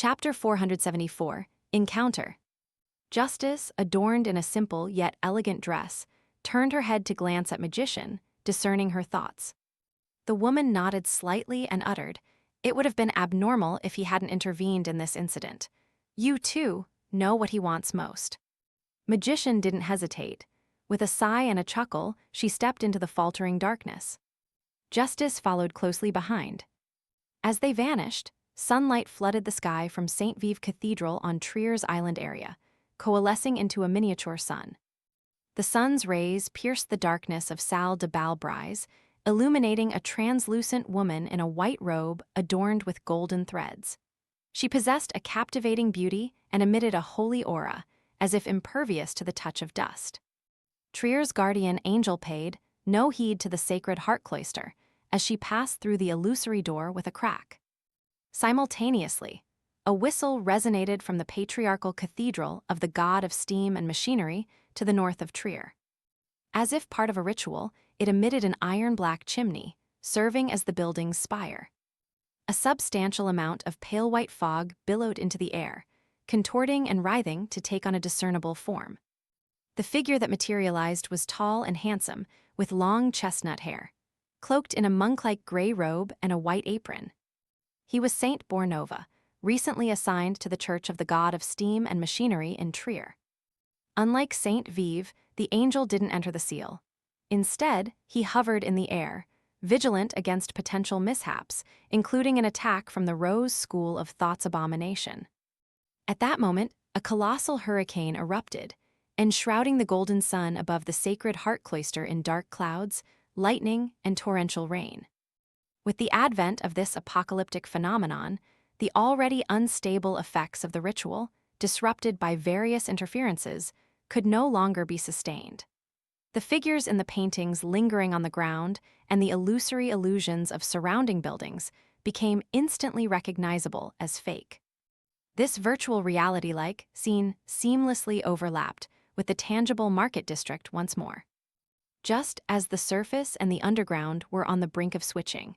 Chapter 474, Encounter. Justice, adorned in a simple yet elegant dress, turned her head to glance at Magician, discerning her thoughts. The woman nodded slightly and uttered, "It would have been abnormal if he hadn't intervened in this incident. You, too, know what he wants most." Magician didn't hesitate. With a sigh and a chuckle, she stepped into the faltering darkness. Justice followed closely behind. As they vanished, sunlight flooded the sky from St. Vive Cathedral on Trier's Island area, coalescing into a miniature sun. The sun's rays pierced the darkness of Salle de Bal Brise, illuminating a translucent woman in a white robe adorned with golden threads. She possessed a captivating beauty and emitted a holy aura, as if impervious to the touch of dust. Trier's guardian angel paid no heed to the sacred heart cloister as she passed through the illusory door with a crack. Simultaneously, a whistle resonated from the patriarchal cathedral of the god of steam and machinery to the north of Trier. As if part of a ritual, it emitted an iron-black chimney, serving as the building's spire. A substantial amount of pale white fog billowed into the air, contorting and writhing to take on a discernible form. The figure that materialized was tall and handsome, with long chestnut hair, cloaked in a monk-like gray robe and a white apron. He was Saint Bornova, recently assigned to the Church of the God of Steam and Machinery in Trier. Unlike Saint Vive, the angel didn't enter the seal. Instead, he hovered in the air, vigilant against potential mishaps, including an attack from the Rose School of Thought's abomination. At that moment, a colossal hurricane erupted, enshrouding the golden sun above the sacred heart cloister in dark clouds, lightning, and torrential rain. With the advent of this apocalyptic phenomenon, the already unstable effects of the ritual, disrupted by various interferences, could no longer be sustained. The figures in the paintings lingering on the ground and the illusory illusions of surrounding buildings became instantly recognizable as fake. This virtual reality-like scene seamlessly overlapped with the tangible market district once more. Just as the surface and the underground were on the brink of switching,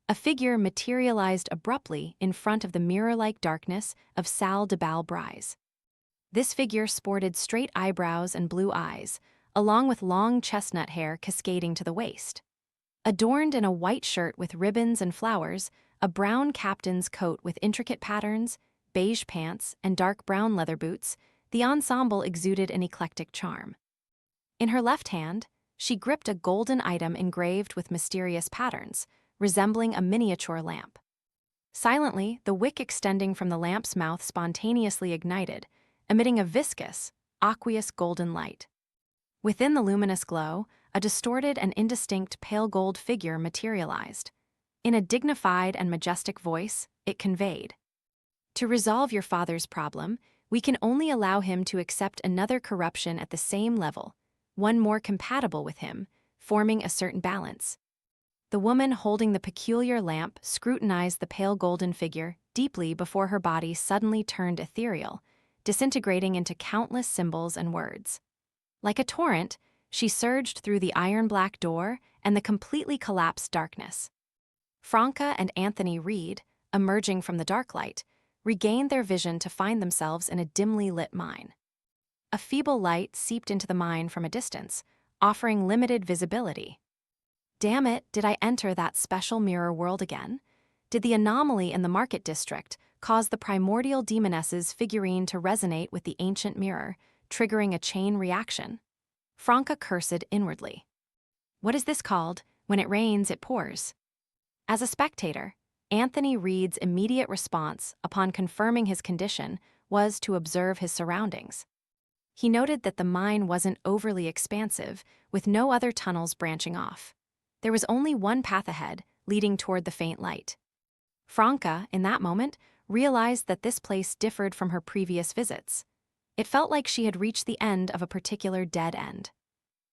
a figure materialized abruptly in front of the mirror-like darkness of Salle de Bal Brise. This figure sported straight eyebrows and blue eyes, along with long chestnut hair cascading to the waist. Adorned in a white shirt with ribbons and flowers, a brown captain's coat with intricate patterns, beige pants, and dark brown leather boots, the ensemble exuded an eclectic charm. In her left hand, she gripped a golden item engraved with mysterious patterns, resembling a miniature lamp. Silently, the wick extending from the lamp's mouth spontaneously ignited, emitting a viscous, aqueous golden light. Within the luminous glow, a distorted and indistinct pale gold figure materialized. In a dignified and majestic voice, it conveyed, "To resolve your father's problem, we can only allow him to accept another corruption at the same level, one more compatible with him, forming a certain balance." The woman holding the peculiar lamp scrutinized the pale golden figure deeply before her body suddenly turned ethereal, disintegrating into countless symbols and words. Like a torrent, she surged through the iron-black door and the completely collapsed darkness. Franca and Anthony Reed, emerging from the dark light, regained their vision to find themselves in a dimly lit mine. A feeble light seeped into the mine from a distance, offering limited visibility. Damn it, did I enter that special mirror world again? Did the anomaly in the market district cause the primordial demoness's figurine to resonate with the ancient mirror, triggering a chain reaction? Franca cursed inwardly. What is this called? When it rains, it pours. As a spectator, Anthony Reed's immediate response upon confirming his condition was to observe his surroundings. He noted that the mine wasn't overly expansive, with no other tunnels branching off. There was only one path ahead, leading toward the faint light. Franca, in that moment, realized that this place differed from her previous visits. It felt like she had reached the end of a particular dead end.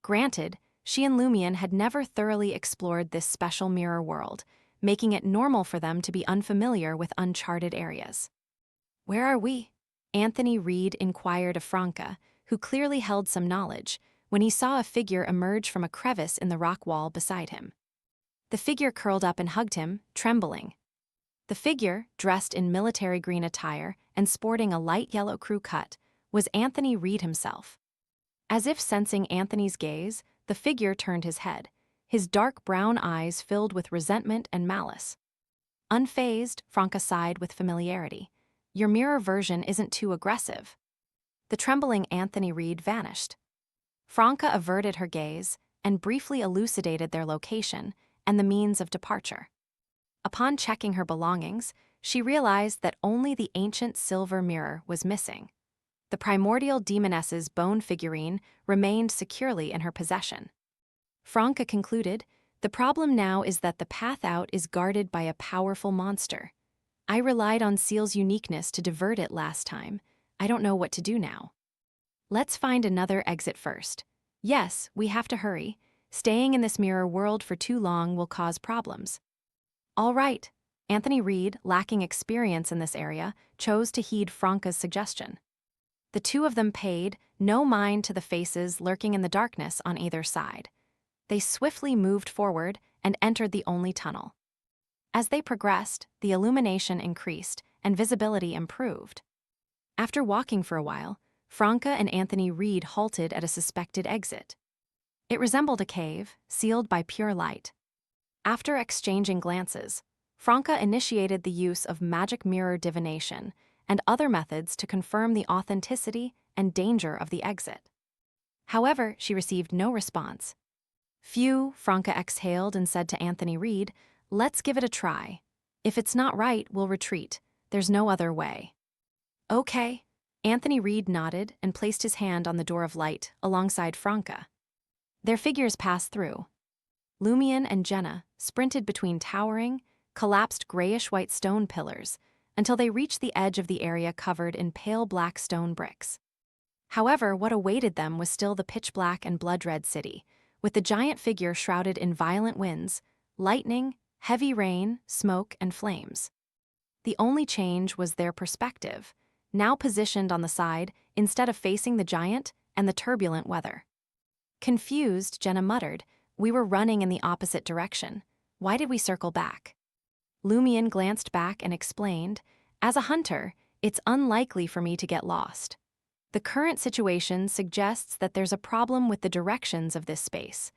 Granted, she and Lumion had never thoroughly explored this special mirror world, making it normal for them to be unfamiliar with uncharted areas. "Where are we?" Anthony Reed inquired of Franca, who clearly held some knowledge, when he saw a figure emerge from a crevice in the rock wall beside him. The figure curled up and hugged him, trembling. The figure, dressed in military green attire and sporting a light yellow crew cut, was Anthony Reed himself. As if sensing Anthony's gaze, the figure turned his head, his dark brown eyes filled with resentment and malice. Unfazed, Franca sighed with familiarity. Your mirror version isn't too aggressive. The trembling Anthony Reed vanished. Franca averted her gaze and briefly elucidated their location and the means of departure. Upon checking her belongings, she realized that only the ancient silver mirror was missing. The primordial demoness's bone figurine remained securely in her possession. Franca concluded, the problem now is that the path out is guarded by a powerful monster. I relied on Seal's uniqueness to divert it last time. I don't know what to do now. Let's find another exit first. Yes, we have to hurry. Staying in this mirror world for too long will cause problems. All right. Anthony Reed, lacking experience in this area, chose to heed Franca's suggestion. The two of them paid no mind to the faces lurking in the darkness on either side. They swiftly moved forward and entered the only tunnel. As they progressed, the illumination increased and visibility improved. After walking for a while, Franca and Anthony Reed halted at a suspected exit. It resembled a cave, sealed by pure light. After exchanging glances, Franca initiated the use of magic mirror divination and other methods to confirm the authenticity and danger of the exit. However, she received no response. Phew, Franca exhaled and said to Anthony Reed, let's give it a try. If it's not right, we'll retreat. There's no other way. Okay. Anthony Reed nodded and placed his hand on the door of light alongside Franca. Their figures passed through. Lumion and Jenna sprinted between towering, collapsed grayish-white stone pillars until they reached the edge of the area covered in pale black stone bricks. However, what awaited them was still the pitch-black and blood-red city, with the giant figure shrouded in violent winds, lightning, heavy rain, smoke, and flames. The only change was their perspective, now positioned on the side instead of facing the giant and the turbulent weather. Confused, Jenna muttered, we were running in the opposite direction. Why did we circle back? Lumion glanced back and explained, as a hunter, it's unlikely for me to get lost. The current situation suggests that there's a problem with the directions of this space.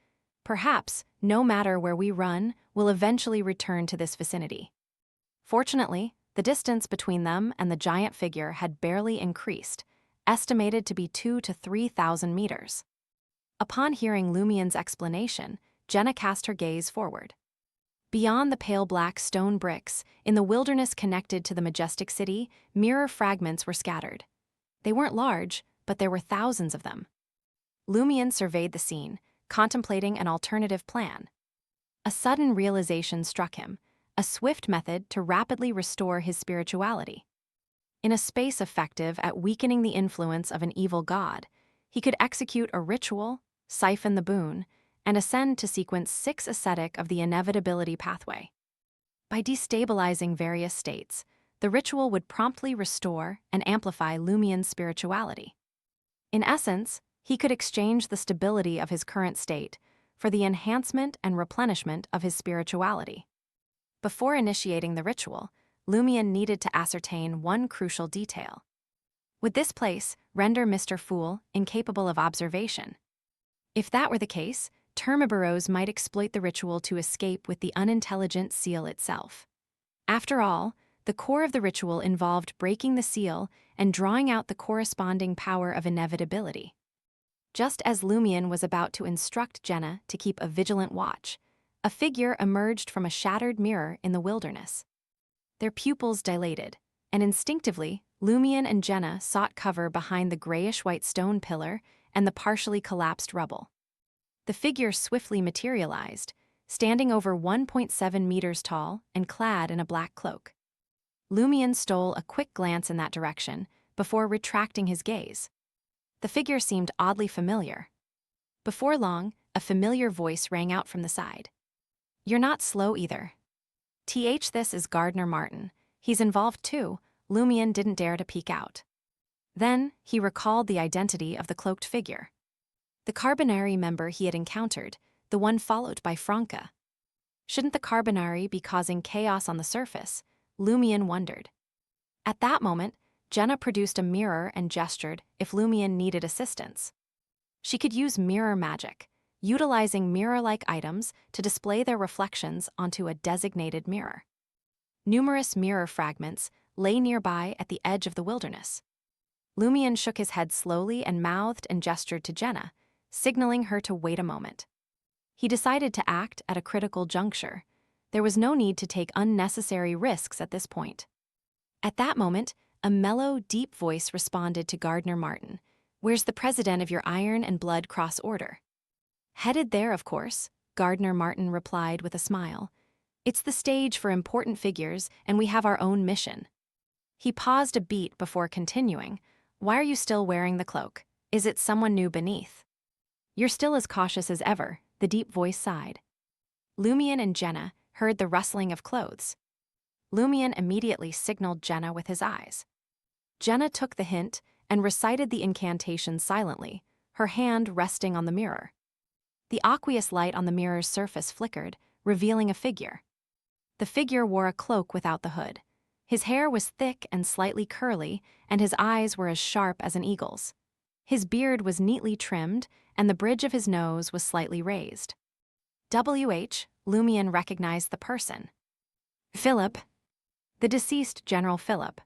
Perhaps, no matter where we run, we'll eventually return to this vicinity. Fortunately, the distance between them and the giant figure had barely increased, estimated to be 2,000 to 3,000 meters. Upon hearing Lumion's explanation, Jenna cast her gaze forward. Beyond the pale black stone bricks, in the wilderness connected to the majestic city, mirror fragments were scattered. They weren't large, but there were thousands of them. Lumion surveyed the scene, contemplating an alternative plan. A sudden realization struck him, a swift method to rapidly restore his spirituality. In a space effective at weakening the influence of an evil god, he could execute a ritual, siphon the boon, and ascend to sequence 6 ascetic of the inevitability pathway. By destabilizing various states, the ritual would promptly restore and amplify Lumion's spirituality. In essence, he could exchange the stability of his current state for the enhancement and replenishment of his spirituality. Before initiating the ritual, Lumion needed to ascertain one crucial detail. Would this place render Mr. Fool incapable of observation? If that were the case, Termiboros might exploit the ritual to escape with the unintelligent seal itself. After all, the core of the ritual involved breaking the seal and drawing out the corresponding power of inevitability. Just as Lumion was about to instruct Jenna to keep a vigilant watch, a figure emerged from a shattered mirror in the wilderness. Their pupils dilated, and instinctively, Lumion and Jenna sought cover behind the grayish-white stone pillar and the partially collapsed rubble. The figure swiftly materialized, standing over 1.7 meters tall and clad in a black cloak. Lumion stole a quick glance in that direction before retracting his gaze. The figure seemed oddly familiar. Before long, a familiar voice rang out from the side. You're not slow either. This is Gardner Martin. He's involved too. Lumion didn't dare to peek out. Then, he recalled the identity of the cloaked figure. The Carbonari member he had encountered, the one followed by Franca. Shouldn't the Carbonari be causing chaos on the surface? Lumion wondered. At that moment, Jenna produced a mirror and gestured if Lumion needed assistance. She could use mirror magic, utilizing mirror-like items to display their reflections onto a designated mirror. Numerous mirror fragments lay nearby at the edge of the wilderness. Lumion shook his head slowly and mouthed and gestured to Jenna, signaling her to wait a moment. He decided to act at a critical juncture. There was no need to take unnecessary risks at this point. At that moment, a mellow, deep voice responded to Gardner Martin. "Where's the president of your Iron and Blood Cross Order?" "Headed there, of course," Gardner Martin replied with a smile. "It's the stage for important figures, and we have our own mission." He paused a beat before continuing. "Why are you still wearing the cloak? Is it someone new beneath?" "You're still as cautious as ever," the deep voice sighed. Lumion and Jenna heard the rustling of clothes. Lumion immediately signaled Jenna with his eyes. Jenna took the hint and recited the incantation silently, her hand resting on the mirror. The aqueous light on the mirror's surface flickered, revealing a figure. The figure wore a cloak without the hood. His hair was thick and slightly curly, and his eyes were as sharp as an eagle's. His beard was neatly trimmed, and the bridge of his nose was slightly raised. Lumion recognized the person. Philip. The deceased General Philip,